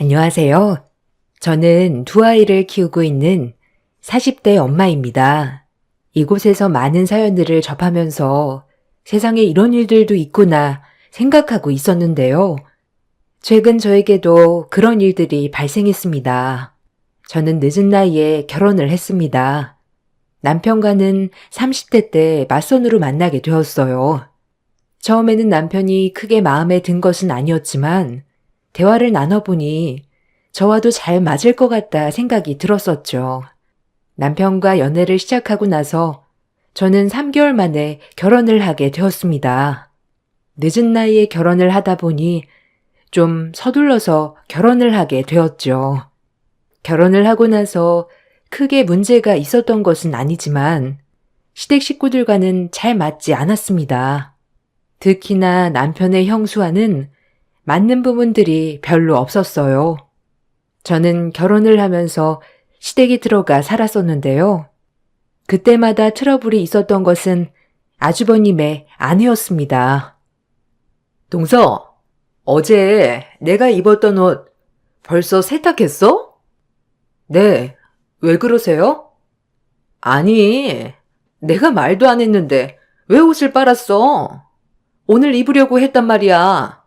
안녕하세요. 저는 두 아이를 키우고 있는 40대 엄마입니다. 이곳에서 많은 사연들을 접하면서 세상에 이런 일들도 있구나 생각하고 있었는데요. 최근 저에게도 그런 일들이 발생했습니다. 저는 늦은 나이에 결혼을 했습니다. 남편과는 30대 때 맞선으로 만나게 되었어요. 처음에는 남편이 크게 마음에 든 것은 아니었지만 대화를 나눠보니 저와도 잘 맞을 것 같다 생각이 들었었죠. 남편과 연애를 시작하고 나서 저는 3개월 만에 결혼을 하게 되었습니다. 늦은 나이에 결혼을 하다 보니 좀 서둘러서 결혼을 하게 되었죠. 결혼을 하고 나서 크게 문제가 있었던 것은 아니지만 시댁 식구들과는 잘 맞지 않았습니다. 특히나 남편의 형수와는 맞는 부분들이 별로 없었어요. 저는 결혼을 하면서 시댁에 들어가 살았었는데요. 그때마다 트러블이 있었던 것은 아주버님의 아내였습니다. 동서, 어제 내가 입었던 옷 벌써 세탁했어? 네, 왜 그러세요? 아니, 내가 말도 안 했는데 왜 옷을 빨았어? 오늘 입으려고 했단 말이야.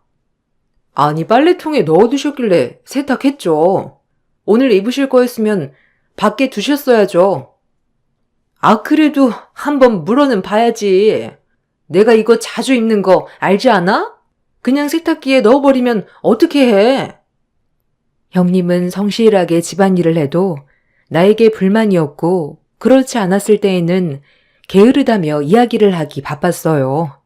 아니, 빨래통에 넣어두셨길래 세탁했죠. 오늘 입으실 거였으면 밖에 두셨어야죠. 아, 그래도 한번 물어는 봐야지. 내가 이거 자주 입는 거 알지 않아? 그냥 세탁기에 넣어버리면 어떻게 해? 형님은 성실하게 집안일을 해도 나에게 불만이었고 그렇지 않았을 때에는 게으르다며 이야기를 하기 바빴어요.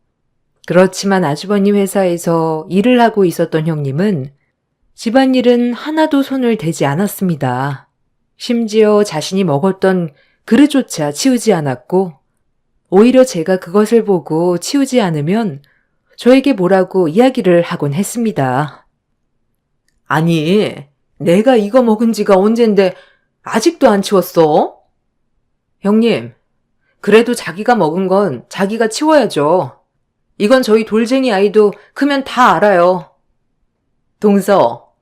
그렇지만 아주버님 회사에서 일을 하고 있었던 형님은 집안일은 하나도 손을 대지 않았습니다. 심지어 자신이 먹었던 그릇조차 치우지 않았고 오히려 제가 그것을 보고 치우지 않으면 저에게 뭐라고 이야기를 하곤 했습니다. 아니, 내가 이거 먹은 지가 언젠데 아직도 안 치웠어? 형님, 그래도 자기가 먹은 건 자기가 치워야죠. 이건 저희 돌쟁이 아이도 크면 다 알아요. 동서,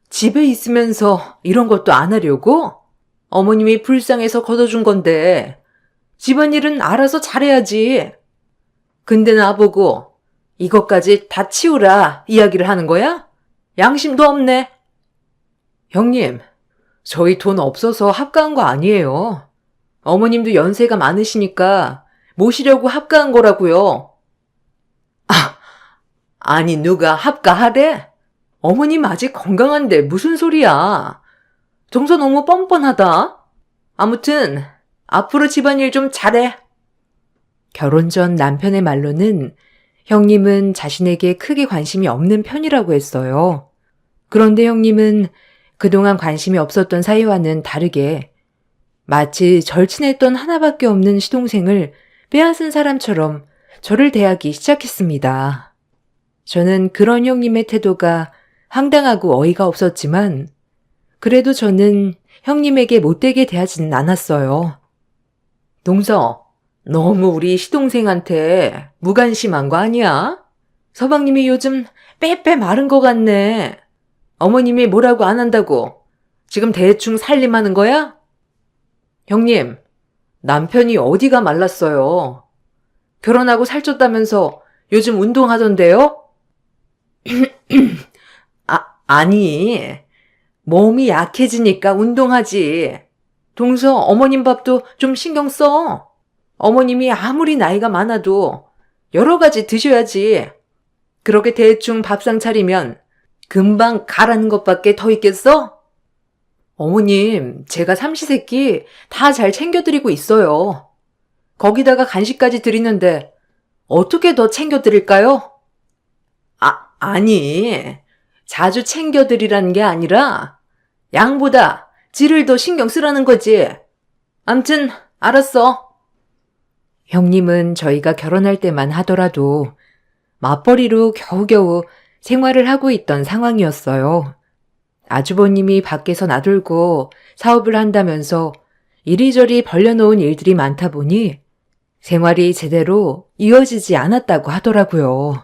집에 있으면서 이런 것도 안 하려고? 어머님이 불쌍해서 걷어준 건데 집안일은 알아서 잘해야지. 근데 나보고 이것까지 다 치우라 이야기를 하는 거야? 양심도 없네. 형님, 저희 돈 없어서 합가한 거 아니에요. 어머님도 연세가 많으시니까 모시려고 합가한 거라고요. 아니, 누가 합가하래? 어머님 아직 건강한데 무슨 소리야. 동서 너무 뻔뻔하다. 아무튼 앞으로 집안일 좀 잘해. 결혼 전 남편의 말로는 형님은 자신에게 크게 관심이 없는 편이라고 했어요. 그런데 형님은 그동안 관심이 없었던 사이와는 다르게 마치 절친했던 하나밖에 없는 시동생을 빼앗은 사람처럼 저를 대하기 시작했습니다. 저는 그런 형님의 태도가 황당하고 어이가 없었지만 그래도 저는 형님에게 못되게 대하지는 않았어요. 동서, 너무 우리 시동생한테 무관심한 거 아니야? 서방님이 요즘 빼빼 마른 것 같네. 어머님이 뭐라고 안 한다고 지금 대충 살림하는 거야? 형님, 남편이 어디가 말랐어요. 결혼하고 살쪘다면서 요즘 운동하던데요? 아니, 몸이 약해지니까 운동하지. 동서, 어머님 밥도 좀 신경 써. 어머님이 아무리 나이가 많아도 여러 가지 드셔야지. 그렇게 대충 밥상 차리면 금방 가라는 것밖에 더 있겠어? 어머님, 제가 삼시세끼 다 잘 챙겨드리고 있어요. 거기다가 간식까지 드리는데 어떻게 더 챙겨드릴까요? 아니, 자주 챙겨드리라는 게 아니라 양보다 질을 더 신경 쓰라는 거지. 암튼 알았어. 형님은 저희가 결혼할 때만 하더라도 맞벌이로 겨우겨우 생활을 하고 있던 상황이었어요. 아주버님이 밖에서 나돌고 사업을 한다면서 이리저리 벌려놓은 일들이 많다 보니 생활이 제대로 이어지지 않았다고 하더라고요.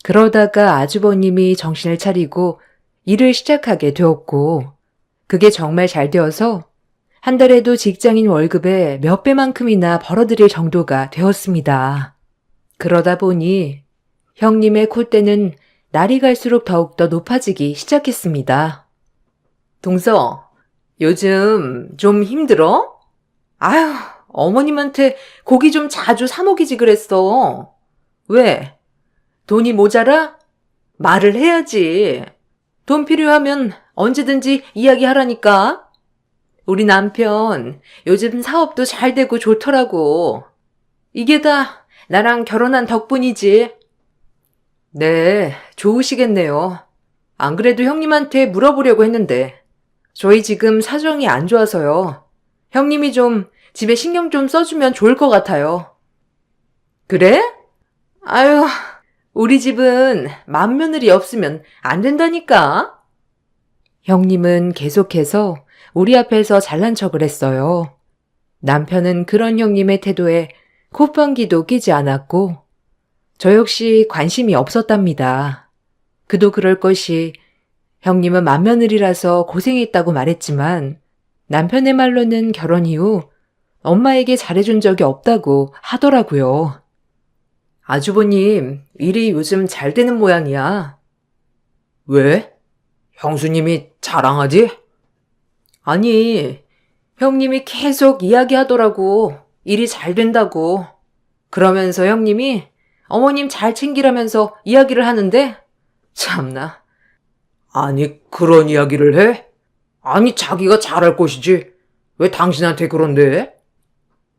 그러다가 아주버님이 정신을 차리고 일을 시작하게 되었고, 그게 정말 잘 되어서 한 달에도 직장인 월급의 몇 배만큼이나 벌어들일 정도가 되었습니다. 그러다 보니 형님의 콧대는 날이 갈수록 더욱더 높아지기 시작했습니다. 동서, 요즘 좀 힘들어? 아휴, 어머님한테 고기 좀 자주 사 먹이지 그랬어. 왜? 돈이 모자라? 말을 해야지. 돈 필요하면 언제든지 이야기하라니까. 우리 남편 요즘 사업도 잘 되고 좋더라고. 이게 다 나랑 결혼한 덕분이지. 네, 좋으시겠네요. 안 그래도 형님한테 물어보려고 했는데 저희 지금 사정이 안 좋아서요. 형님이 좀 집에 신경 좀 써주면 좋을 것 같아요. 그래? 아유, 우리 집은 맏며느리 없으면 안 된다니까. 형님은 계속해서 우리 앞에서 잘난 척을 했어요. 남편은 그런 형님의 태도에 콧방귀도 끼지 않았고 저 역시 관심이 없었답니다. 그도 그럴 것이 형님은 맏며느리라서 고생했다고 말했지만 남편의 말로는 결혼 이후 엄마에게 잘해준 적이 없다고 하더라고요. 아주버님, 일이 요즘 잘 되는 모양이야. 왜? 형수님이 자랑하지? 아니, 형님이 계속 이야기하더라고. 일이 잘 된다고. 그러면서 형님이 어머님 잘 챙기라면서 이야기를 하는데 참나. 아니, 그런 이야기를 해? 아니, 자기가 잘할 것이지. 왜 당신한테 그런데?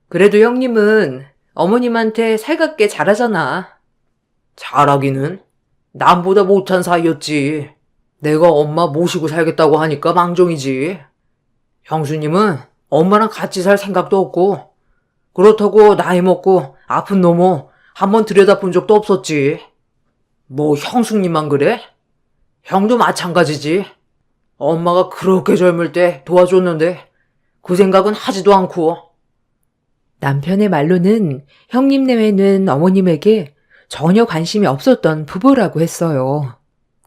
그래도 형님은 어머님한테 살갑게 잘하잖아. 잘하기는? 남보다 못한 사이였지. 내가 엄마 모시고 살겠다고 하니까 망정이지. 형수님은 엄마랑 같이 살 생각도 없고 그렇다고 나이 먹고 아픈 놈을 한번 들여다본 적도 없었지. 뭐 형수님만 그래? 형도 마찬가지지. 엄마가 그렇게 젊을 때 도와줬는데 그 생각은 하지도 않고. 남편의 말로는 형님 내외는 어머님에게 전혀 관심이 없었던 부부라고 했어요.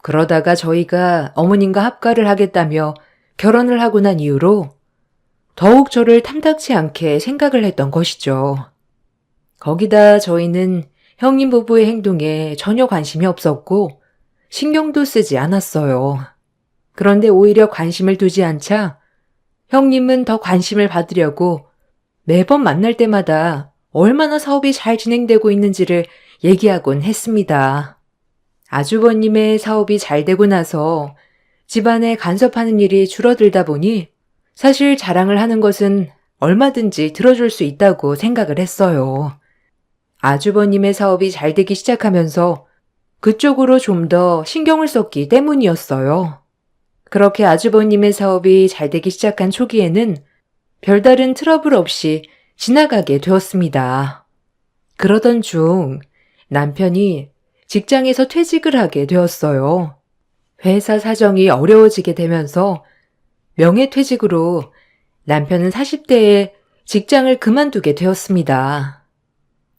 그러다가 저희가 어머님과 합가를 하겠다며 결혼을 하고 난 이후로 더욱 저를 탐탁치 않게 생각을 했던 것이죠. 거기다 저희는 형님 부부의 행동에 전혀 관심이 없었고 신경도 쓰지 않았어요. 그런데 오히려 관심을 두지 않자 형님은 더 관심을 받으려고 매번 만날 때마다 얼마나 사업이 잘 진행되고 있는지를 얘기하곤 했습니다. 아주버님의 사업이 잘 되고 나서 집안에 간섭하는 일이 줄어들다 보니 사실 자랑을 하는 것은 얼마든지 들어줄 수 있다고 생각을 했어요. 아주버님의 사업이 잘 되기 시작하면서 그쪽으로 좀 더 신경을 썼기 때문이었어요. 그렇게 아주버님의 사업이 잘 되기 시작한 초기에는 별다른 트러블 없이 지나가게 되었습니다. 그러던 중 남편이 직장에서 퇴직을 하게 되었어요. 회사 사정이 어려워지게 되면서 명예퇴직으로 남편은 40대에 직장을 그만두게 되었습니다.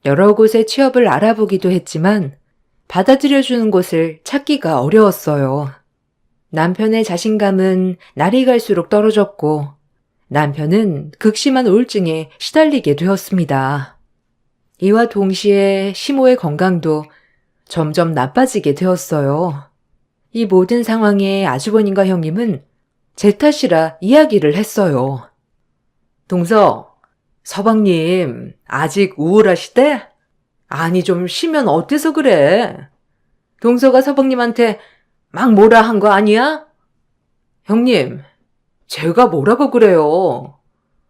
여러 곳에 취업을 알아보기도 했지만 받아들여주는 곳을 찾기가 어려웠어요. 남편의 자신감은 날이 갈수록 떨어졌고 남편은 극심한 우울증에 시달리게 되었습니다. 이와 동시에 시모의 건강도 점점 나빠지게 되었어요. 이 모든 상황에 아주버님과 형님은 제 탓이라 이야기를 했어요. 동서, 서방님 아직 우울하시대? 아니 좀 쉬면 어때서 그래? 동서가 서방님한테 막 뭐라 한 거 아니야? 형님, 제가 뭐라고 그래요.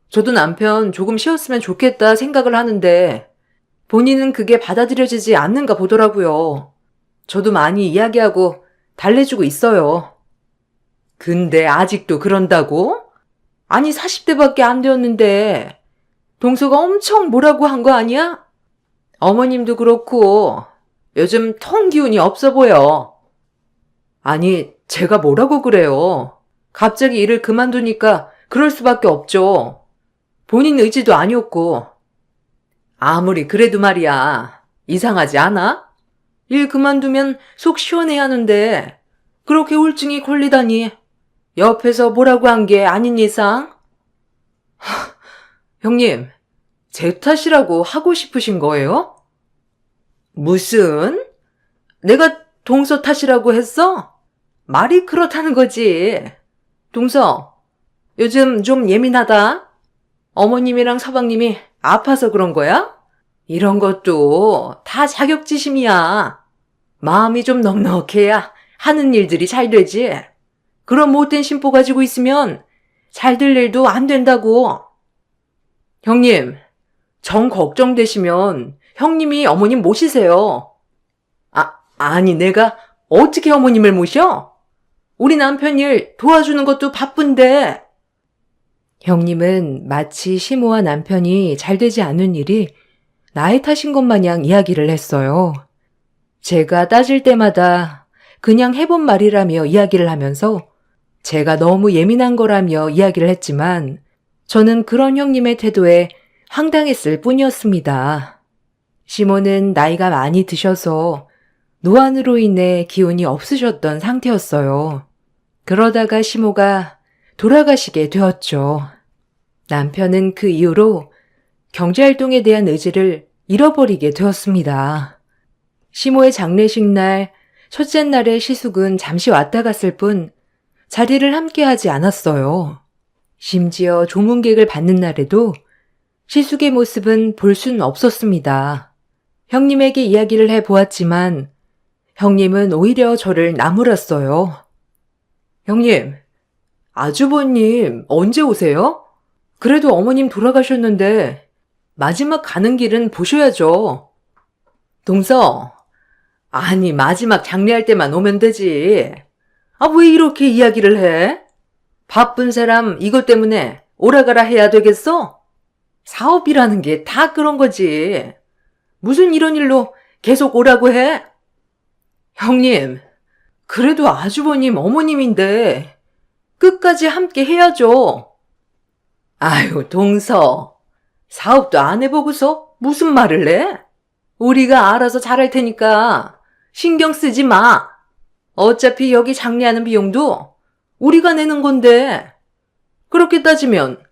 저도 남편 조금 쉬었으면 좋겠다 생각을 하는데 본인은 그게 받아들여지지 않는가 보더라고요. 저도 많이 이야기하고 달래주고 있어요. 근데 아직도 그런다고? 아니 40대밖에 안 되었는데 동서가 엄청 뭐라고 한 거 아니야? 어머님도 그렇고 요즘 통 기운이 없어 보여. 아니 제가 뭐라고 그래요. 갑자기 일을 그만두니까 그럴 수밖에 없죠. 본인 의지도 아니었고. 아무리 그래도 말이야. 이상하지 않아? 일 그만두면 속 시원해야 하는데 그렇게 울증이 걸리다니 옆에서 뭐라고 한 게 아닌 이상? 형님, 제 탓이라고 하고 싶으신 거예요? 무슨? 내가 동서 탓이라고 했어? 말이 그렇다는 거지. 동서, 요즘 좀 예민하다. 어머님이랑 서방님이 아파서 그런 거야? 이런 것도 다 자격지심이야. 마음이 좀 넉넉해야 하는 일들이 잘 되지. 그런 못된 심보 가지고 있으면 잘 될 일도 안 된다고. 형님, 정 걱정되시면 형님이 어머님 모시세요. 아니 내가 어떻게 어머님을 모셔? 우리 남편 일 도와주는 것도 바쁜데. 형님은 마치 시모와 남편이 잘 되지 않은 일이 나의 탓인 것 마냥 이야기를 했어요. 제가 따질 때마다 그냥 해본 말이라며 이야기를 하면서 제가 너무 예민한 거라며 이야기를 했지만 저는 그런 형님의 태도에 황당했을 뿐이었습니다. 시모는 나이가 많이 드셔서 노안으로 인해 기운이 없으셨던 상태였어요. 그러다가 시모가 돌아가시게 되었죠. 남편은 그 이후로 경제활동에 대한 의지를 잃어버리게 되었습니다. 시모의 장례식 날, 첫째 날의 시숙은 잠시 왔다 갔을 뿐 자리를 함께 하지 않았어요. 심지어 조문객을 받는 날에도 시숙의 모습은 볼 수는 없었습니다. 형님에게 이야기를 해보았지만 형님은 오히려 저를 나무랐어요. 형님, 아주버님 언제 오세요? 그래도 어머님 돌아가셨는데 마지막 가는 길은 보셔야죠. 동서, 아니 마지막 장례할 때만 오면 되지. 왜 이렇게 이야기를 해? 바쁜 사람 이것 때문에 오라가라 해야 되겠어? 사업이라는 게 다 그런 거지. 무슨 이런 일로 계속 오라고 해? 형님, 그래도 아주버님 어머님인데 끝까지 함께 해야죠. 아유, 동서. 사업도 안 해보고서 무슨 말을 해? 우리가 알아서 잘할 테니까 신경 쓰지 마. 어차피 여기 장례하는 비용도 우리가 내는 건데. 그렇게 따지면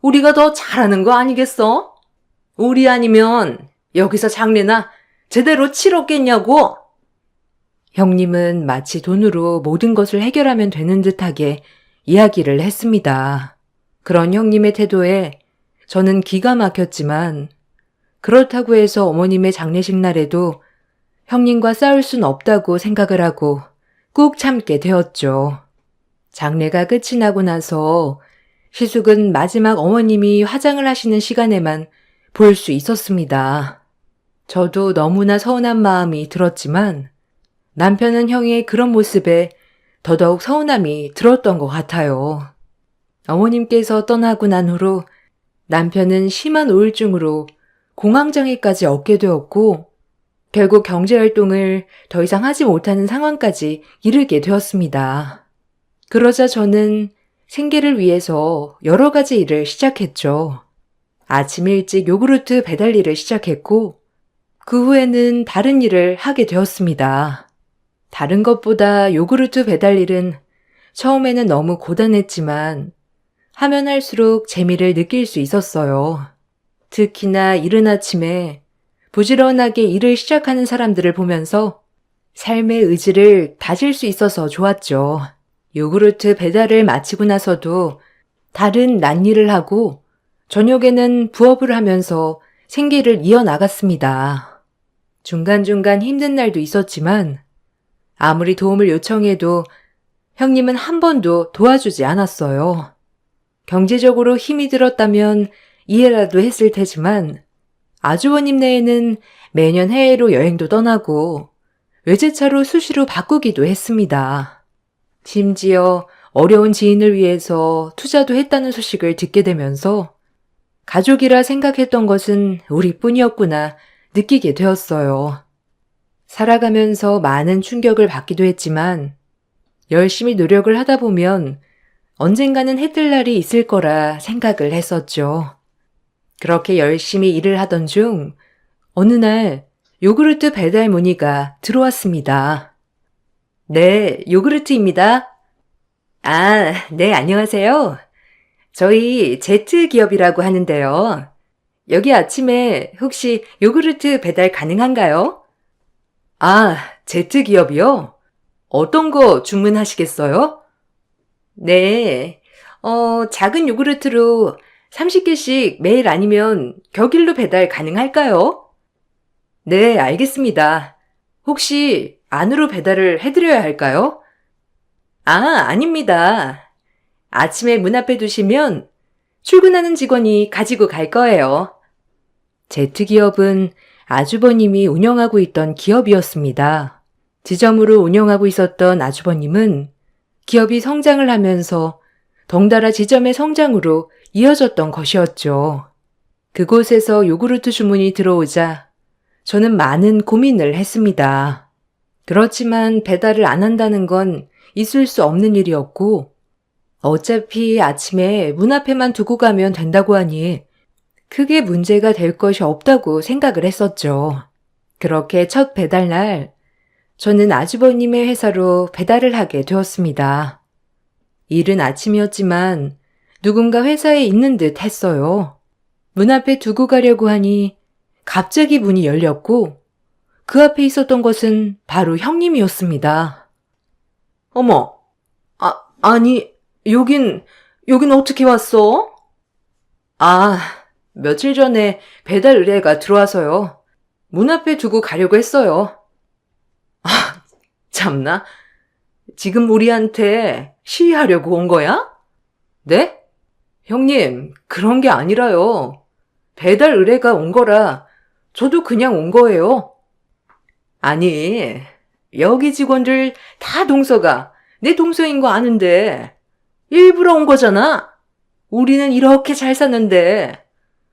우리가 더 잘하는 거 아니겠어? 우리 아니면 여기서 장례나 제대로 치렀겠냐고. 형님은 마치 돈으로 모든 것을 해결하면 되는 듯하게 이야기를 했습니다. 그런 형님의 태도에 저는 기가 막혔지만 그렇다고 해서 어머님의 장례식 날에도 형님과 싸울 순 없다고 생각을 하고 꾹 참게 되었죠. 장례가 끝이 나고 나서 시숙은 마지막 어머님이 화장을 하시는 시간에만 볼 수 있었습니다. 저도 너무나 서운한 마음이 들었지만 남편은 형의 그런 모습에 더더욱 서운함이 들었던 것 같아요. 어머님께서 떠나고 난 후로 남편은 심한 우울증으로 공황장애까지 얻게 되었고 결국 경제활동을 더 이상 하지 못하는 상황까지 이르게 되었습니다. 그러자 저는 생계를 위해서 여러 가지 일을 시작했죠. 아침 일찍 요구르트 배달 일을 시작했고 그 후에는 다른 일을 하게 되었습니다. 다른 것보다 요구르트 배달 일은 처음에는 너무 고단했지만 하면 할수록 재미를 느낄 수 있었어요. 특히나 이른 아침에 부지런하게 일을 시작하는 사람들을 보면서 삶의 의지를 다질 수 있어서 좋았죠. 요구르트 배달을 마치고 나서도 다른 낫일을 하고 저녁에는 부업을 하면서 생계를 이어나갔습니다. 중간중간 힘든 날도 있었지만 아무리 도움을 요청해도 형님은 한 번도 도와주지 않았어요. 경제적으로 힘이 들었다면 이해라도 했을 테지만 아주버님 내에는 매년 해외로 여행도 떠나고 외제차로 수시로 바꾸기도 했습니다. 심지어 어려운 지인을 위해서 투자도 했다는 소식을 듣게 되면서 가족이라 생각했던 것은 우리뿐이었구나 느끼게 되었어요. 살아가면서 많은 충격을 받기도 했지만 열심히 노력을 하다 보면 언젠가는 해뜰 날이 있을 거라 생각을 했었죠. 그렇게 열심히 일을 하던 중 어느 날 요구르트 배달 문의가 들어왔습니다. 네, 요구르트입니다. 아, 네, 안녕하세요. 저희 제트 기업이라고 하는데요. 여기 아침에 혹시 요구르트 배달 가능한가요? 아, 제트 기업이요? 어떤 거 주문하시겠어요? 네, 작은 요구르트로 30개씩 매일 아니면 격일로 배달 가능할까요? 네, 알겠습니다. 혹시 안으로 배달을 해드려야 할까요? 아, 아닙니다. 아침에 문 앞에 두시면 출근하는 직원이 가지고 갈 거예요. 제트기업은 아주버님이 운영하고 있던 기업이었습니다. 지점으로 운영하고 있었던 아주버님은 기업이 성장을 하면서 덩달아 지점의 성장으로 이어졌던 것이었죠. 그곳에서 요구르트 주문이 들어오자 저는 많은 고민을 했습니다. 그렇지만 배달을 안 한다는 건 있을 수 없는 일이었고 어차피 아침에 문 앞에만 두고 가면 된다고 하니 크게 문제가 될 것이 없다고 생각을 했었죠. 그렇게 첫 배달날 저는 아주버님의 회사로 배달을 하게 되었습니다. 이른 아침이었지만 누군가 회사에 있는 듯 했어요. 문 앞에 두고 가려고 하니 갑자기 문이 열렸고 그 앞에 있었던 것은 바로 형님이었습니다. 어머, 아니, 여긴 어떻게 왔어? 아, 며칠 전에 배달 의뢰가 들어와서요. 문 앞에 두고 가려고 했어요. 아, 참나. 지금 우리한테 시위하려고 온 거야? 네? 형님, 그런 게 아니라요. 배달 의뢰가 온 거라 저도 그냥 온 거예요. 아니, 여기 직원들 다 동서가 내 동서인 거 아는데 일부러 온 거잖아. 우리는 이렇게 잘 사는데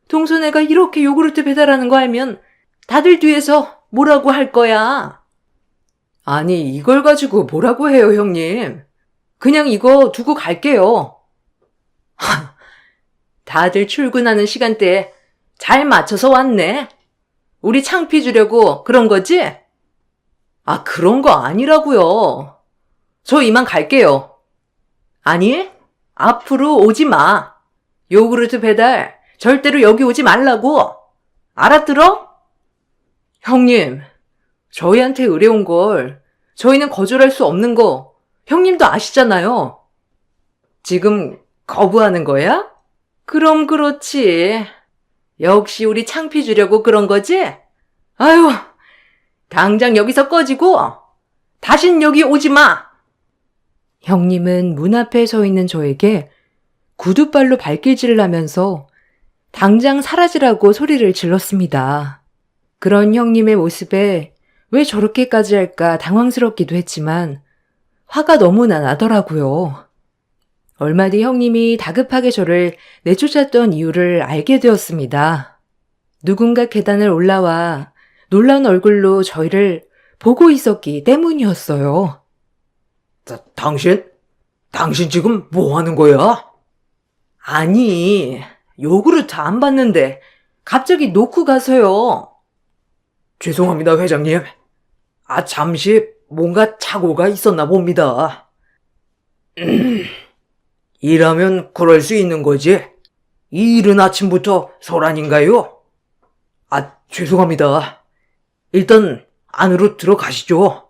동서네가 이렇게 요구르트 배달하는 거 알면 다들 뒤에서 뭐라고 할 거야. 아니, 이걸 가지고 뭐라고 해요, 형님. 그냥 이거 두고 갈게요. 다들 출근하는 시간대에 잘 맞춰서 왔네. 우리 창피 주려고 그런 거지? 아, 그런 거 아니라고요. 저 이만 갈게요. 아니, 앞으로 오지 마. 요구르트 배달 절대로 여기 오지 말라고. 알아들어? 형님, 저희한테 의뢰온 걸 저희는 거절할 수 없는 거 형님도 아시잖아요. 지금 거부하는 거야? 그럼 그렇지. 역시 우리 창피 주려고 그런 거지? 아유, 당장 여기서 꺼지고 다신 여기 오지 마. 형님은 문 앞에 서 있는 저에게 구두발로 발길질을 하면서 당장 사라지라고 소리를 질렀습니다. 그런 형님의 모습에 왜 저렇게까지 할까 당황스럽기도 했지만 화가 너무나 나더라고요. 얼마 뒤 형님이 다급하게 저를 내쫓았던 이유를 알게 되었습니다. 누군가 계단을 올라와 놀라운 얼굴로 저희를 보고 있었기 때문이었어요. 당신 지금 뭐 하는 거야? 아니, 요구르트 안 받는데 갑자기 놓고 가서요. 죄송합니다, 회장님. 잠시 뭔가 착오가 있었나 봅니다. 일하면 그럴 수 있는 거지. 이 이른 아침부터 소란인가요? 죄송합니다. 일단 안으로 들어가시죠.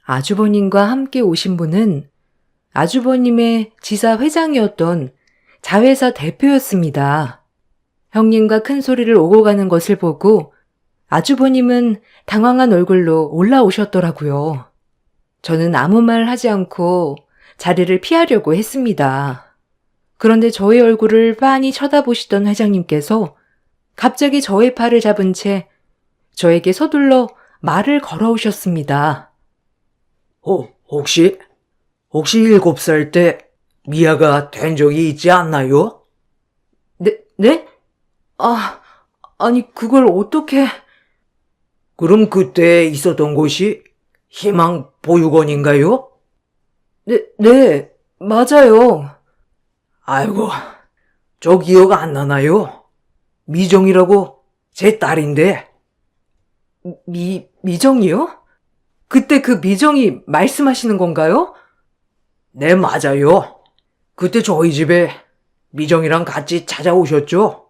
아주버님과 함께 오신 분은 아주버님의 지사 회장이었던 자회사 대표였습니다. 형님과 큰 소리를 오고 가는 것을 보고 아주버님은 당황한 얼굴로 올라오셨더라고요. 저는 아무 말 하지 않고 자리를 피하려고 했습니다. 그런데 저의 얼굴을 빤히 쳐다보시던 회장님께서 갑자기 저의 팔을 잡은 채 저에게 서둘러 말을 걸어오셨습니다. 혹시 7살 때 미아가 된 적이 있지 않나요? 네? 아니 그걸 어떻게... 그럼 그때 있었던 곳이 희망 보육원인가요? 네, 맞아요. 아이고, 저 기억 안 나나요? 미정이라고 제 딸인데. 미정이요? 그때 그 미정이 말씀하시는 건가요? 네, 맞아요. 그때 저희 집에 미정이랑 같이 찾아오셨죠?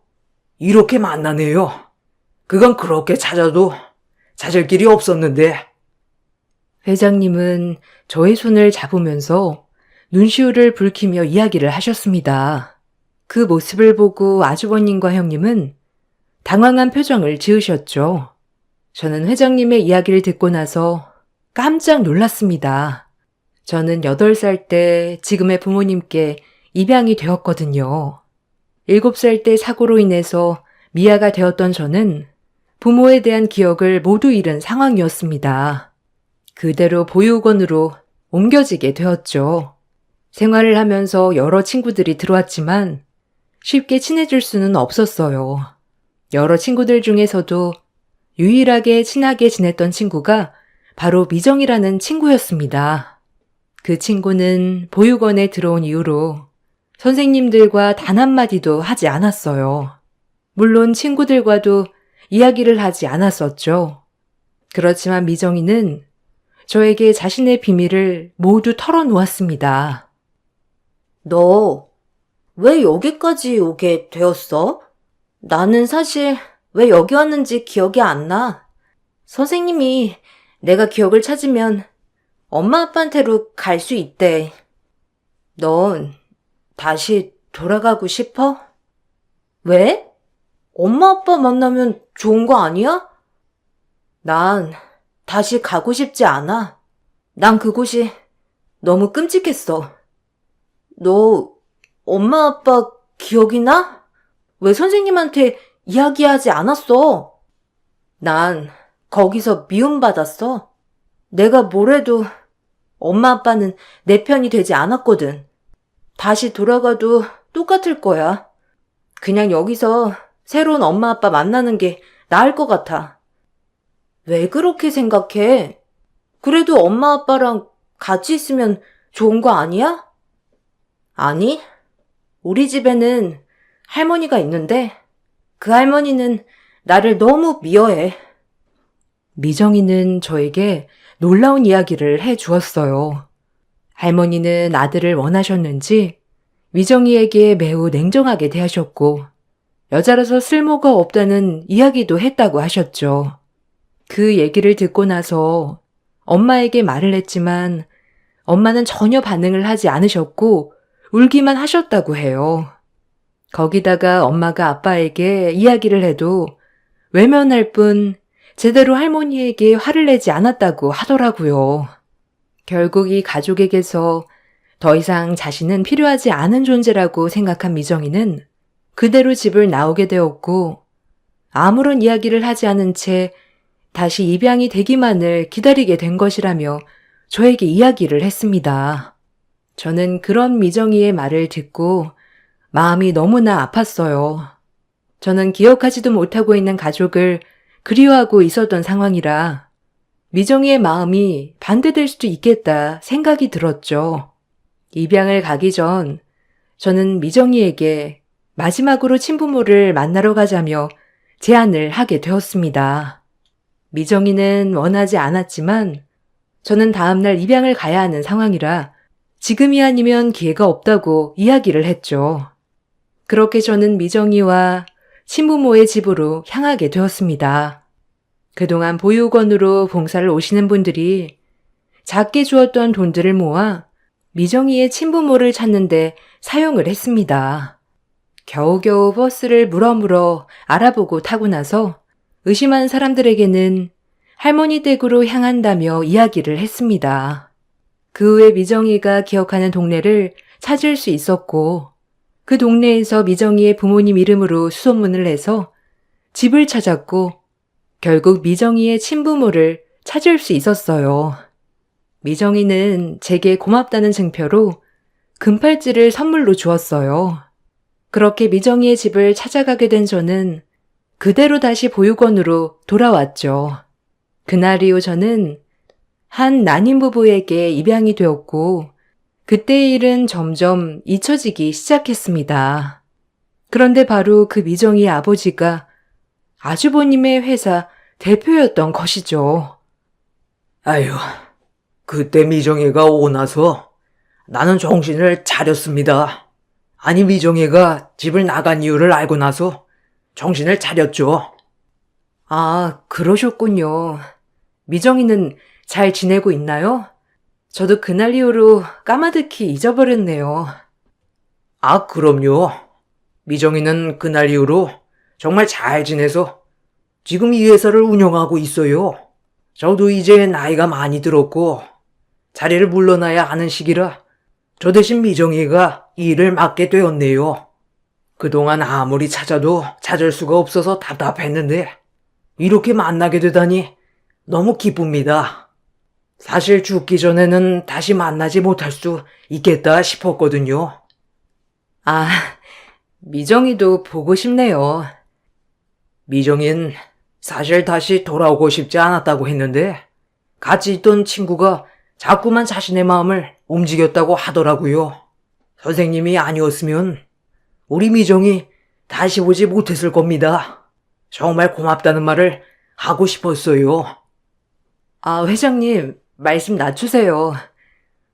이렇게 만나네요. 그건 그렇게 찾아도 찾을 길이 없었는데. 회장님은 저의 손을 잡으면서 눈시울을 붉히며 이야기를 하셨습니다. 그 모습을 보고 아주버님과 형님은 당황한 표정을 지으셨죠. 저는 회장님의 이야기를 듣고 나서 깜짝 놀랐습니다. 저는 8살 때 지금의 부모님께 입양이 되었거든요. 7살 때 사고로 인해서 미아가 되었던 저는 부모에 대한 기억을 모두 잃은 상황이었습니다. 그대로 보육원으로 옮겨지게 되었죠. 생활을 하면서 여러 친구들이 들어왔지만 쉽게 친해질 수는 없었어요. 여러 친구들 중에서도 유일하게 친하게 지냈던 친구가 바로 미정이라는 친구였습니다. 그 친구는 보육원에 들어온 이후로 선생님들과 단 한마디도 하지 않았어요. 물론 친구들과도 이야기를 하지 않았었죠. 그렇지만 미정이는 저에게 자신의 비밀을 모두 털어놓았습니다. 너 왜 여기까지 오게 되었어? 나는 사실 왜 여기 왔는지 기억이 안 나. 선생님이 내가 기억을 찾으면 엄마 아빠한테로 갈 수 있대. 넌 다시 돌아가고 싶어? 왜? 엄마 아빠 만나면 좋은 거 아니야? 난 다시 가고 싶지 않아. 난 그곳이 너무 끔찍했어. 너 엄마 아빠 기억이 나? 왜 선생님한테 이야기하지 않았어? 난 거기서 미움받았어. 내가 뭐래도 엄마 아빠는 내 편이 되지 않았거든. 다시 돌아가도 똑같을 거야. 그냥 여기서 새로운 엄마 아빠 만나는 게 나을 것 같아. 왜 그렇게 생각해? 그래도 엄마 아빠랑 같이 있으면 좋은 거 아니야? 아니, 우리 집에는 할머니가 있는데 그 할머니는 나를 너무 미워해. 미정이는 저에게 놀라운 이야기를 해 주었어요. 할머니는 아들을 원하셨는지 미정이에게 매우 냉정하게 대하셨고 여자라서 쓸모가 없다는 이야기도 했다고 하셨죠. 그 얘기를 듣고 나서 엄마에게 말을 했지만 엄마는 전혀 반응을 하지 않으셨고 울기만 하셨다고 해요. 거기다가 엄마가 아빠에게 이야기를 해도 외면할 뿐 제대로 할머니에게 화를 내지 않았다고 하더라고요. 결국 이 가족에게서 더 이상 자신은 필요하지 않은 존재라고 생각한 미정이는 그대로 집을 나오게 되었고 아무런 이야기를 하지 않은 채 다시 입양이 되기만을 기다리게 된 것이라며 저에게 이야기를 했습니다. 저는 그런 미정이의 말을 듣고 마음이 너무나 아팠어요. 저는 기억하지도 못하고 있는 가족을 그리워하고 있었던 상황이라 미정이의 마음이 반대될 수도 있겠다 생각이 들었죠. 입양을 가기 전 저는 미정이에게 마지막으로 친부모를 만나러 가자며 제안을 하게 되었습니다. 미정이는 원하지 않았지만 저는 다음날 입양을 가야 하는 상황이라 지금이 아니면 기회가 없다고 이야기를 했죠. 그렇게 저는 미정이와 친부모의 집으로 향하게 되었습니다. 그동안 보육원으로 봉사를 오시는 분들이 작게 주었던 돈들을 모아 미정이의 친부모를 찾는데 사용을 했습니다. 겨우겨우 버스를 물어물어 알아보고 타고 나서 의심한 사람들에게는 할머니 댁으로 향한다며 이야기를 했습니다. 그 후에 미정이가 기억하는 동네를 찾을 수 있었고 그 동네에서 미정이의 부모님 이름으로 수소문을 내서 집을 찾았고 결국 미정이의 친부모를 찾을 수 있었어요. 미정이는 제게 고맙다는 증표로 금팔찌를 선물로 주었어요. 그렇게 미정이의 집을 찾아가게 된 저는 그대로 다시 보육원으로 돌아왔죠. 그날 이후 저는 한 난임 부부에게 입양이 되었고 그때의 일은 점점 잊혀지기 시작했습니다. 그런데 바로 그 미정이의 아버지가 아주버님의 회사 대표였던 것이죠. 아유, 그때 미정이가 오고 나서 나는 정신을 차렸습니다. 아니, 미정이가 집을 나간 이유를 알고 나서 정신을 차렸죠. 아, 그러셨군요. 미정이는 잘 지내고 있나요? 저도 그날 이후로 까마득히 잊어버렸네요. 아, 그럼요. 미정이는 그날 이후로 정말 잘 지내서 지금 이 회사를 운영하고 있어요. 저도 이제 나이가 많이 들었고 자리를 물러나야 하는 시기라 저 대신 미정이가 이 일을 맡게 되었네요. 그동안 아무리 찾아도 찾을 수가 없어서 답답했는데 이렇게 만나게 되다니 너무 기쁩니다. 사실 죽기 전에는 다시 만나지 못할 수 있겠다 싶었거든요. 아, 미정이도 보고 싶네요. 미정인 사실 다시 돌아오고 싶지 않았다고 했는데 같이 있던 친구가 자꾸만 자신의 마음을 움직였다고 하더라고요. 선생님이 아니었으면 우리 미정이 다시 보지 못했을 겁니다. 정말 고맙다는 말을 하고 싶었어요. 아, 회장님, 말씀 낮추세요.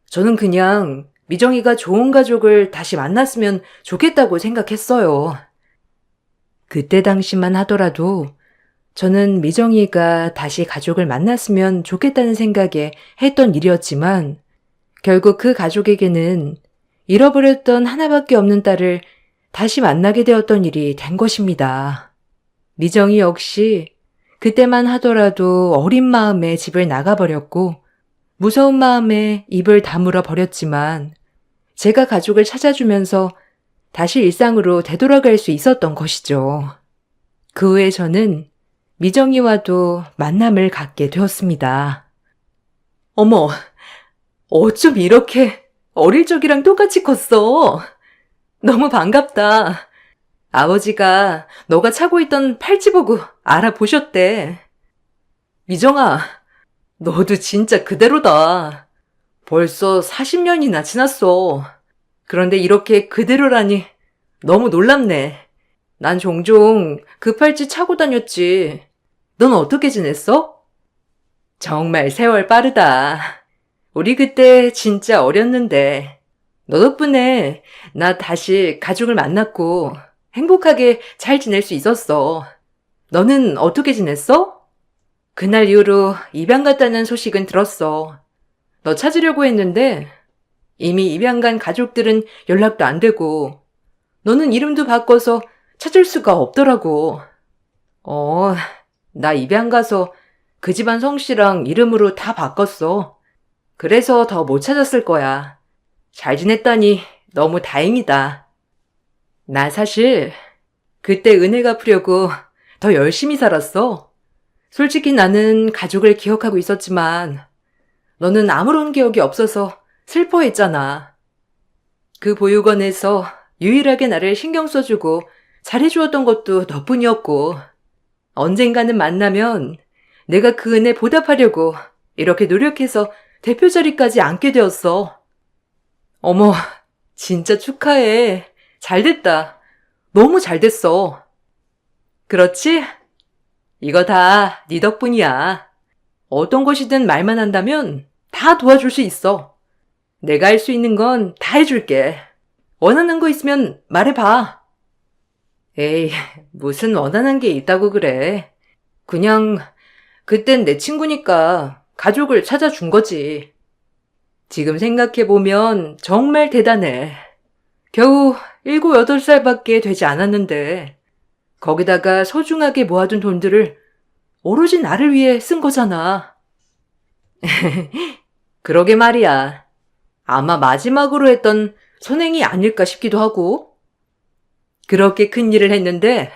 저는 그냥 미정이가 좋은 가족을 다시 만났으면 좋겠다고 생각했어요. 그때 당시만 하더라도 저는 미정이가 다시 가족을 만났으면 좋겠다는 생각에 했던 일이었지만 결국 그 가족에게는 잃어버렸던 하나밖에 없는 딸을 다시 만나게 되었던 일이 된 것입니다. 미정이 역시 그때만 하더라도 어린 마음에 집을 나가버렸고 무서운 마음에 입을 다물어 버렸지만 제가 가족을 찾아주면서 다시 일상으로 되돌아갈 수 있었던 것이죠. 그 후에 저는 미정이와도 만남을 갖게 되었습니다. 어머, 어쩜 이렇게 어릴 적이랑 똑같이 컸어? 너무 반갑다. 아버지가 너가 차고 있던 팔찌 보고 알아보셨대. 미정아, 너도 진짜 그대로다. 벌써 40년이나 지났어. 그런데 이렇게 그대로라니 너무 놀랍네. 난 종종 그 팔찌 차고 다녔지. 넌 어떻게 지냈어? 정말 세월 빠르다. 우리 그때 진짜 어렸는데 너 덕분에 나 다시 가족을 만났고 행복하게 잘 지낼 수 있었어. 너는 어떻게 지냈어? 그날 이후로 입양 갔다는 소식은 들었어. 너 찾으려고 했는데 이미 입양 간 가족들은 연락도 안 되고 너는 이름도 바꿔서 찾을 수가 없더라고. 나 입양 가서 그 집안 성씨랑 이름으로 다 바꿨어. 그래서 더 못 찾았을 거야. 잘 지냈다니 너무 다행이다. 나 사실 그때 은혜 갚으려고 더 열심히 살았어. 솔직히 나는 가족을 기억하고 있었지만 너는 아무런 기억이 없어서 슬퍼했잖아. 그 보육원에서 유일하게 나를 신경 써주고 잘해주었던 것도 너뿐이었고 언젠가는 만나면 내가 그 은혜 보답하려고 이렇게 노력해서 대표 자리까지 앉게 되었어. 어머, 진짜 축하해. 잘됐다. 너무 잘됐어. 그렇지? 이거 다 네 덕분이야. 어떤 것이든 말만 한다면 다 도와줄 수 있어. 내가 할 수 있는 건 다 해줄게. 원하는 거 있으면 말해봐. 에이, 무슨 원하는 게 있다고 그래. 그냥 그땐 내 친구니까 가족을 찾아준 거지. 지금 생각해보면 정말 대단해. 겨우 7, 8살밖에 되지 않았는데 거기다가 소중하게 모아둔 돈들을 오로지 나를 위해 쓴 거잖아. 그러게 말이야. 아마 마지막으로 했던 선행이 아닐까 싶기도 하고. 그렇게 큰 일을 했는데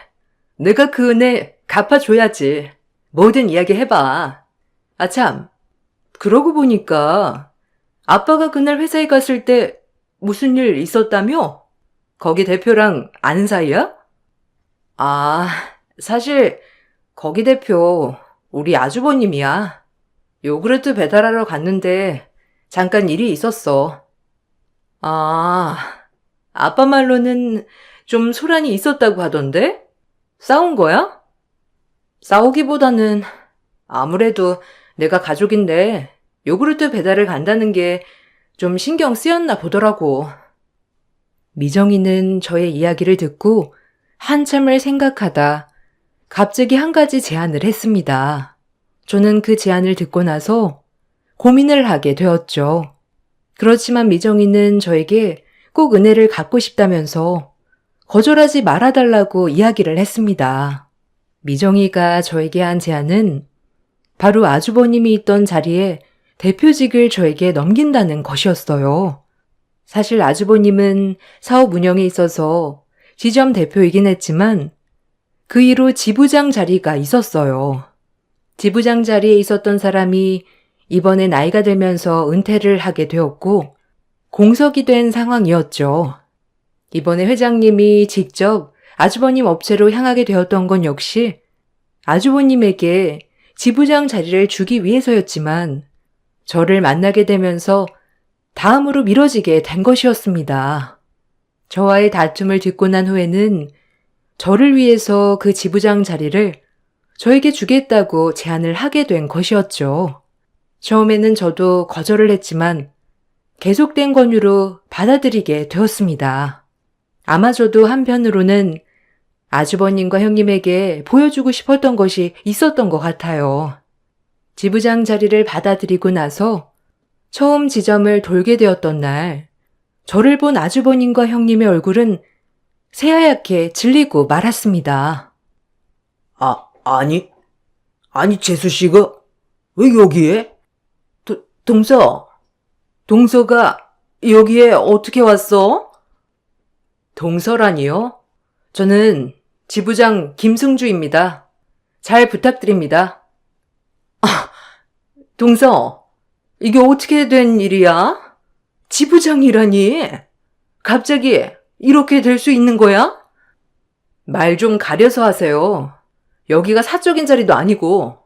내가 그 은혜 갚아줘야지. 뭐든 이야기해봐. 아참, 그러고 보니까 아빠가 그날 회사에 갔을 때 무슨 일 있었다며? 거기 대표랑 아는 사이야? 아, 사실 거기 대표 우리 아주버님이야. 요구르트 배달하러 갔는데 잠깐 일이 있었어. 아, 아빠 말로는 좀 소란이 있었다고 하던데? 싸운 거야? 싸우기보다는 아무래도 내가 가족인데 요구르트 배달을 간다는 게 좀 신경 쓰였나 보더라고. 미정이는 저의 이야기를 듣고 한참을 생각하다 갑자기 한 가지 제안을 했습니다. 저는 그 제안을 듣고 나서 고민을 하게 되었죠. 그렇지만 미정이는 저에게 꼭 은혜를 갚고 싶다면서 거절하지 말아달라고 이야기를 했습니다. 미정이가 저에게 한 제안은 바로 아주버님이 있던 자리에 대표직을 저에게 넘긴다는 것이었어요. 사실 아주버님은 사업 운영에 있어서 지점 대표이긴 했지만 그 이후 지부장 자리가 있었어요. 지부장 자리에 있었던 사람이 이번에 나이가 들면서 은퇴를 하게 되었고 공석이 된 상황이었죠. 이번에 회장님이 직접 아주버님 업체로 향하게 되었던 건 역시 아주버님에게 지부장 자리를 주기 위해서였지만 저를 만나게 되면서 다음으로 미뤄지게 된 것이었습니다. 저와의 다툼을 듣고 난 후에는 저를 위해서 그 지부장 자리를 저에게 주겠다고 제안을 하게 된 것이었죠. 처음에는 저도 거절을 했지만 계속된 권유로 받아들이게 되었습니다. 아마 저도 한편으로는 아주버님과 형님에게 보여주고 싶었던 것이 있었던 것 같아요. 지부장 자리를 받아들이고 나서 처음 지점을 돌게 되었던 날, 저를 본 아주버님과 형님의 얼굴은 새하얗게 질리고 말았습니다. 아니, 재수 씨가 왜 여기에? 동서가 여기에 어떻게 왔어? 동서라니요? 저는 지부장 김승주입니다. 잘 부탁드립니다. 동서, 이게 어떻게 된 일이야? 지부장이라니? 갑자기 이렇게 될 수 있는 거야? 말 좀 가려서 하세요. 여기가 사적인 자리도 아니고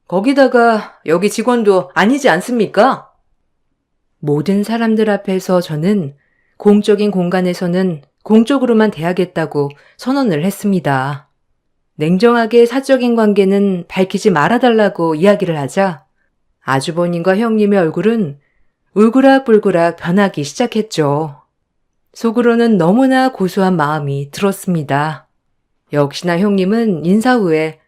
거기다가 여기 직원도 아니지 않습니까? 모든 사람들 앞에서 저는 공적인 공간에서는 공적으로만 대하겠다고 선언을 했습니다. 냉정하게 사적인 관계는 밝히지 말아달라고 이야기를 하자 아주버님과 형님의 얼굴은 울그락불그락 변하기 시작했죠. 속으로는 너무나 고소한 마음이 들었습니다. 역시나 형님은 인사 후에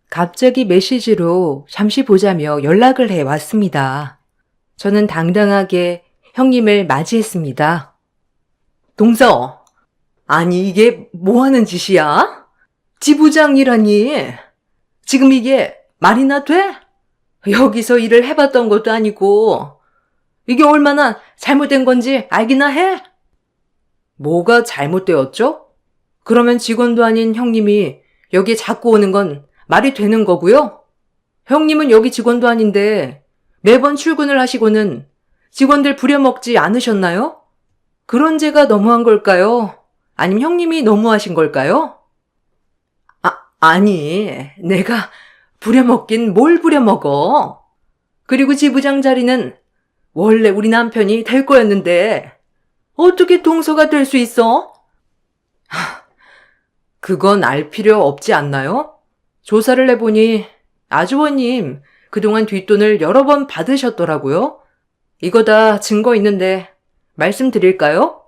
갑자기 메시지로 잠시 보자며 연락을 해 왔습니다. 저는 당당하게 형님을 맞이했습니다. 동서, 아니 이게 뭐 하는 짓이야? 지부장이라니. 지금 이게 말이나 돼? 여기서 일을 해봤던 것도 아니고 이게 얼마나 잘못된 건지 알기나 해? 뭐가 잘못되었죠? 그러면 직원도 아닌 형님이 여기에 자꾸 오는 건 말이 되는 거고요? 형님은 여기 직원도 아닌데 매번 출근을 하시고는 직원들 부려먹지 않으셨나요? 그런 제가 너무한 걸까요? 아니면 형님이 너무하신 걸까요? 아니, 내가 부려먹긴 뭘 부려먹어? 그리고 지부장 자리는 원래 우리 남편이 될 거였는데 어떻게 동서가 될 수 있어? 그건 알 필요 없지 않나요? 조사를 해보니 아주버님 그동안 뒷돈을 여러 번 받으셨더라고요. 이거 다 증거 있는데 말씀드릴까요?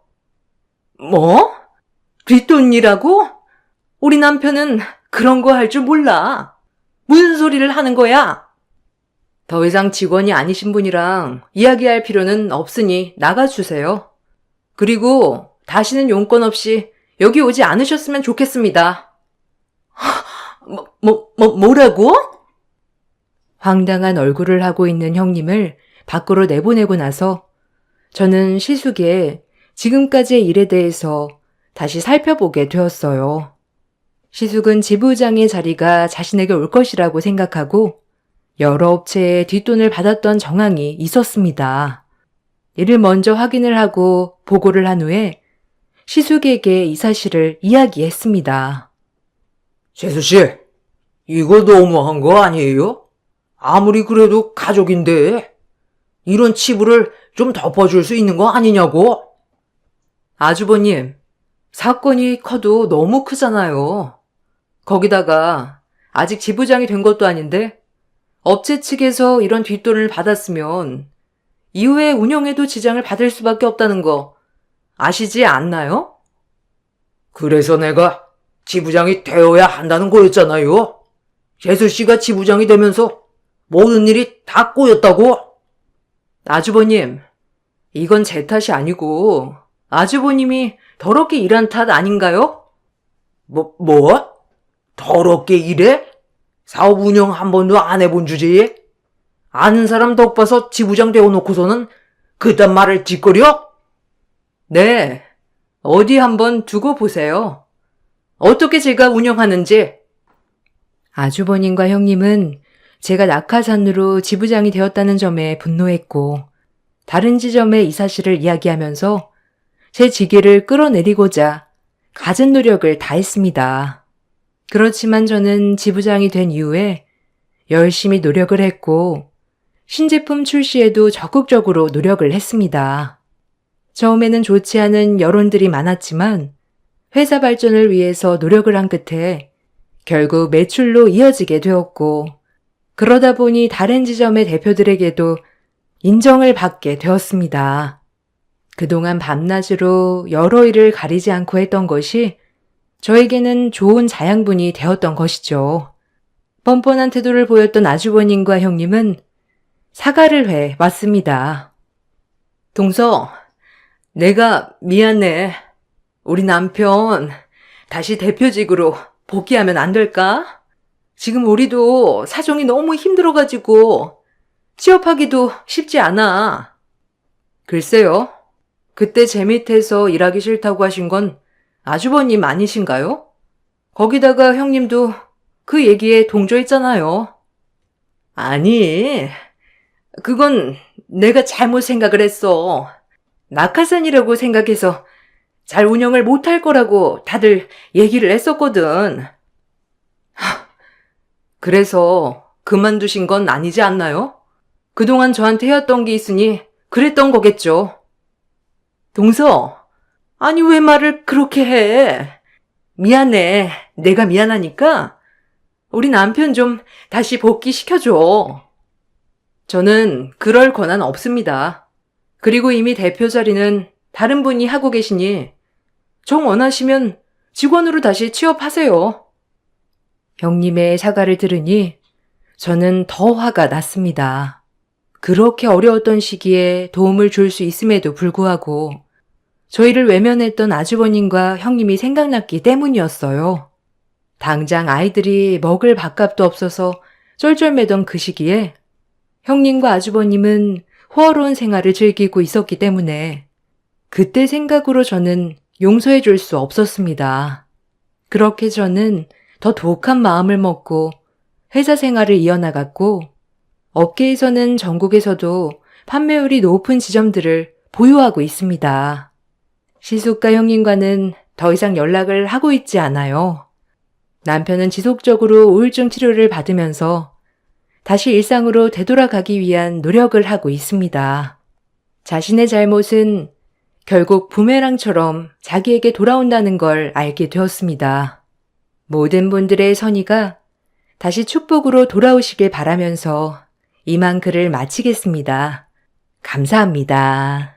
뭐? 뒷돈이라고? 우리 남편은 그런 거 할 줄 몰라. 무슨 소리를 하는 거야? 더 이상 직원이 아니신 분이랑 이야기할 필요는 없으니 나가주세요. 그리고 다시는 용건 없이 여기 오지 않으셨으면 좋겠습니다. 뭐라고? 황당한 얼굴을 하고 있는 형님을 밖으로 내보내고 나서 저는 시숙의 지금까지의 일에 대해서 다시 살펴보게 되었어요. 시숙은 지부장의 자리가 자신에게 올 것이라고 생각하고 여러 업체에 뒷돈을 받았던 정황이 있었습니다. 이를 먼저 확인을 하고 보고를 한 후에 시숙에게 이 사실을 이야기했습니다. 재수 씨, 이거 너무한 거 아니에요? 아무리 그래도 가족인데 이런 치부를 좀 덮어줄 수 있는 거 아니냐고? 아주버님, 사건이 커도 너무 크잖아요. 거기다가 아직 지부장이 된 것도 아닌데 업체 측에서 이런 뒷돈을 받았으면 이후에 운영에도 지장을 받을 수밖에 없다는 거 아시지 않나요? 그래서 내가 지부장이 되어야 한다는 거였잖아요. 재수 씨가 지부장이 되면서 모든 일이 다 꼬였다고. 아주버님, 이건 제 탓이 아니고 아주버님이 더럽게 일한 탓 아닌가요? 뭐? 더럽게 일해? 사업 운영 한 번도 안 해본 주제에? 아는 사람 덕 봐서 지부장 되어놓고서는 그딴 말을 짓거려? 네, 어디 한번 두고 보세요. 어떻게 제가 운영하는지. 아주버님과 형님은 제가 낙하산으로 지부장이 되었다는 점에 분노했고, 다른 지점에 이 사실을 이야기하면서 제 직위를 끌어내리고자 갖은 노력을 다했습니다. 그렇지만 저는 지부장이 된 이후에 열심히 노력을 했고, 신제품 출시에도 적극적으로 노력을 했습니다. 처음에는 좋지 않은 여론들이 많았지만 회사 발전을 위해서 노력을 한 끝에 결국 매출로 이어지게 되었고, 그러다 보니 다른 지점의 대표들에게도 인정을 받게 되었습니다. 그동안 밤낮으로 여러 일을 가리지 않고 했던 것이 저에게는 좋은 자양분이 되었던 것이죠. 뻔뻔한 태도를 보였던 아주버님과 형님은 사과를 해 왔습니다. 동서, 내가 미안해. 우리 남편 다시 대표직으로 복귀하면 안 될까? 지금 우리도 사정이 너무 힘들어가지고 취업하기도 쉽지 않아. 글쎄요. 그때 제 밑에서 일하기 싫다고 하신 건 아주버님 아니신가요? 거기다가 형님도 그 얘기에 동조했잖아요. 아니, 그건 내가 잘못 생각을 했어. 낙하산이라고 생각해서 잘 운영을 못할 거라고 다들 얘기를 했었거든. 그래서 그만두신 건 아니지 않나요? 그동안 저한테 해왔던 게 있으니 그랬던 거겠죠. 동서, 아니 왜 말을 그렇게 해? 미안해. 내가 미안하니까 우리 남편 좀 다시 복귀시켜줘. 저는 그럴 권한 없습니다. 그리고 이미 대표 자리는 다른 분이 하고 계시니 정 원하시면 직원으로 다시 취업하세요. 형님의 사과를 들으니 저는 더 화가 났습니다. 그렇게 어려웠던 시기에 도움을 줄 수 있음에도 불구하고 저희를 외면했던 아주버님과 형님이 생각났기 때문이었어요. 당장 아이들이 먹을 밥값도 없어서 쩔쩔매던 그 시기에 형님과 아주버님은 호화로운 생활을 즐기고 있었기 때문에 그때 생각으로 저는 용서해 줄 수 없었습니다. 그렇게 저는 더 독한 마음을 먹고 회사 생활을 이어나갔고, 업계에서는 전국에서도 판매율이 높은 지점들을 보유하고 있습니다. 시숙과 형님과는 더 이상 연락을 하고 있지 않아요. 남편은 지속적으로 우울증 치료를 받으면서 다시 일상으로 되돌아가기 위한 노력을 하고 있습니다. 자신의 잘못은 결국 부메랑처럼 자기에게 돌아온다는 걸 알게 되었습니다. 모든 분들의 선의가 다시 축복으로 돌아오시길 바라면서 이만 글을 마치겠습니다. 감사합니다.